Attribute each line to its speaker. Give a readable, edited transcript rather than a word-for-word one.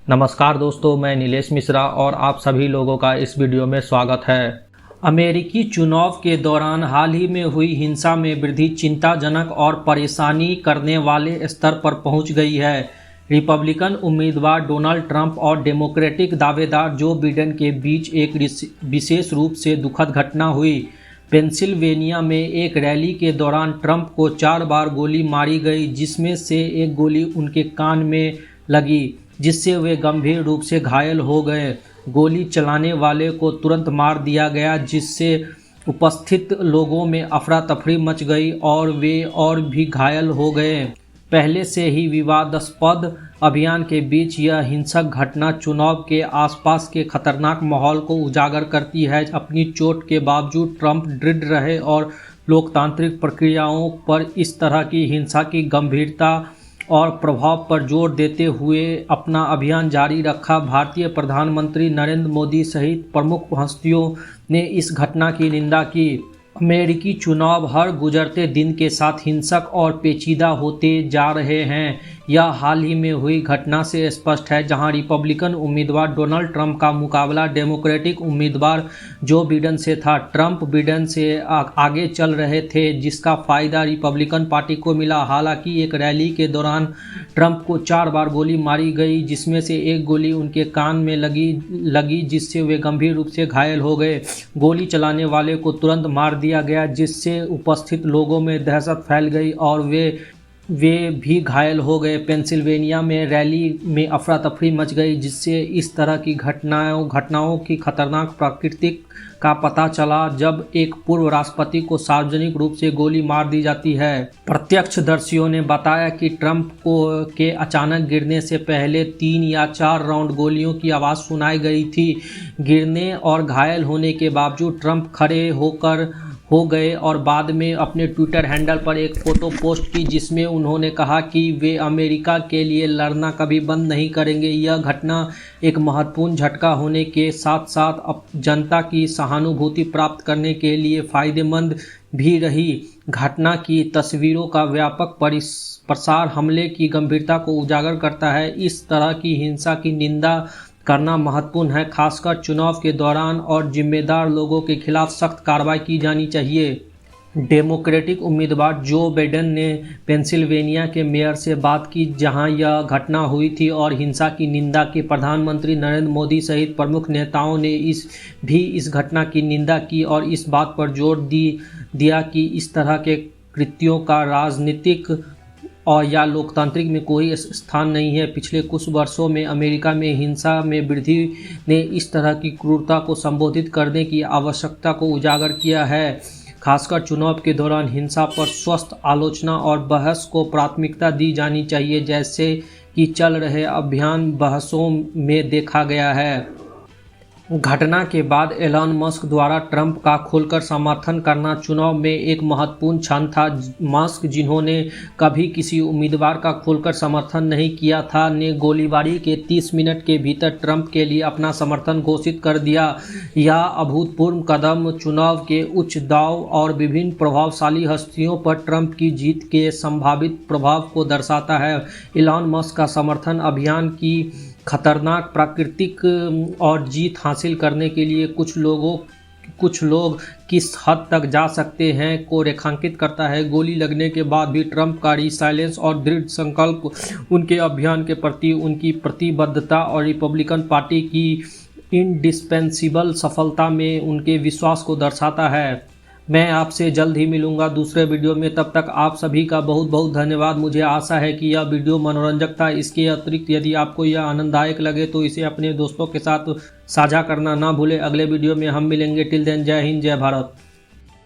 Speaker 1: नमस्कार दोस्तों, मैं नीलेश मिश्रा और आप सभी लोगों का इस वीडियो में स्वागत है। अमेरिकी चुनाव के दौरान हाल ही में हुई हिंसा में वृद्धि चिंताजनक और परेशानी करने वाले स्तर पर पहुंच गई है। रिपब्लिकन उम्मीदवार डोनाल्ड ट्रंप और डेमोक्रेटिक दावेदार जो बिडेन के बीच एक विशेष रूप से दुखद घटना हुई। पेंसिल्वेनिया में एक रैली के दौरान ट्रंप को 4 बार गोली मारी गई, जिसमें से एक गोली उनके कान में लगी, जिससे वे गंभीर रूप से घायल हो गए। गोली चलाने वाले को तुरंत मार दिया गया, जिससे उपस्थित लोगों में अफरा तफरी मच गई और वे और भी घायल हो गए। पहले से ही विवादास्पद अभियान के बीच यह हिंसक घटना चुनाव के आसपास के खतरनाक माहौल को उजागर करती है। अपनी चोट के बावजूद ट्रंप दृढ़ रहे और लोकतांत्रिक प्रक्रियाओं पर इस तरह की हिंसा की गंभीरता और प्रभाव पर जोर देते हुए अपना अभियान जारी रखा। भारतीय प्रधानमंत्री नरेंद्र मोदी सहित प्रमुख हस्तियों ने इस घटना की निंदा की। अमेरिकी चुनाव हर गुजरते दिन के साथ हिंसक और पेचीदा होते जा रहे हैं। यह हाल ही में हुई घटना से स्पष्ट है, जहां रिपब्लिकन उम्मीदवार डोनाल्ड ट्रंप का मुकाबला डेमोक्रेटिक उम्मीदवार जो बिडेन से था। ट्रंप बिडेन से आगे चल रहे थे, जिसका फायदा रिपब्लिकन पार्टी को मिला। हालांकि एक रैली के दौरान ट्रंप को 4 बार गोली मारी गई, जिसमें से एक गोली उनके कान में लगी, जिससे वे गंभीर रूप से घायल हो गए। गोली चलाने वाले को तुरंत मार दिया गया, जिससे उपस्थित लोगों में दहशत फैल गई और वे भी घायल हो गए। पेंसिल्वेनिया में रैली में अफरा तफरी मच गई, जिससे इस तरह की घटनाओं की खतरनाक प्रकृति का पता चला जब एक पूर्व राष्ट्रपति को सार्वजनिक रूप से गोली मार दी जाती है। प्रत्यक्षदर्शियों ने बताया कि ट्रंप के अचानक गिरने से पहले 3 या 4 राउंड गोलियों की आवाज़ सुनाई गई थी। गिरने और घायल होने के बावजूद ट्रंप खड़े हो गए और बाद में अपने ट्विटर हैंडल पर एक फ़ोटो पोस्ट की, जिसमें उन्होंने कहा कि वे अमेरिका के लिए लड़ना कभी बंद नहीं करेंगे। यह घटना एक महत्वपूर्ण झटका होने के साथ साथ जनता की सहानुभूति प्राप्त करने के लिए फ़ायदेमंद भी रही। घटना की तस्वीरों का व्यापक प्रसार हमले की गंभीरता को उजागर करता है। इस तरह की हिंसा की निंदा करना महत्वपूर्ण है, खासकर चुनाव के दौरान, और जिम्मेदार लोगों के खिलाफ सख्त कार्रवाई की जानी चाहिए। डेमोक्रेटिक उम्मीदवार जो बिडेन ने पेंसिल्वेनिया के मेयर से बात की, जहां यह घटना हुई थी, और हिंसा की निंदा की। प्रधानमंत्री नरेंद्र मोदी सहित प्रमुख नेताओं ने इस घटना की निंदा की और इस बात पर जोर दिया कि इस तरह के कृत्यों का राजनीतिक और या लोकतांत्रिक में कोई स्थान नहीं है। पिछले कुछ वर्षों में अमेरिका में हिंसा में वृद्धि ने इस तरह की क्रूरता को संबोधित करने की आवश्यकता को उजागर किया है। खासकर चुनाव के दौरान हिंसा पर स्वस्थ आलोचना और बहस को प्राथमिकता दी जानी चाहिए, जैसे कि चल रहे अभियान बहसों में देखा गया है। घटना के बाद एलन मस्क द्वारा ट्रंप का खुलकर समर्थन करना चुनाव में एक महत्वपूर्ण क्षण था। मस्क, जिन्होंने कभी किसी उम्मीदवार का खुलकर समर्थन नहीं किया था, ने गोलीबारी के 30 मिनट के भीतर ट्रंप के लिए अपना समर्थन घोषित कर दिया। यह अभूतपूर्व कदम चुनाव के उच्च दांव और विभिन्न प्रभावशाली हस्तियों पर ट्रंप की जीत के संभावित प्रभाव को दर्शाता है। एलन मस्क का समर्थन अभियान की खतरनाक प्राकृतिक और जीत हासिल करने के लिए कुछ लोग किस हद तक जा सकते हैं को रेखांकित करता है। गोली लगने के बाद भी ट्रंप का रिसाइलेंस और दृढ़ संकल्प उनके अभियान के प्रति उनकी प्रतिबद्धता और रिपब्लिकन पार्टी की इंडिस्पेंसिबल सफलता में उनके विश्वास को दर्शाता है। मैं आपसे जल्द ही मिलूंगा दूसरे वीडियो में। तब तक आप सभी का बहुत बहुत धन्यवाद। मुझे आशा है कि यह वीडियो मनोरंजक था। इसके अतिरिक्त यदि आपको यह आनंददायक लगे तो इसे अपने दोस्तों के साथ साझा करना ना भूलें। अगले वीडियो में हम मिलेंगे। टिल देन, जय हिंद, जय भारत।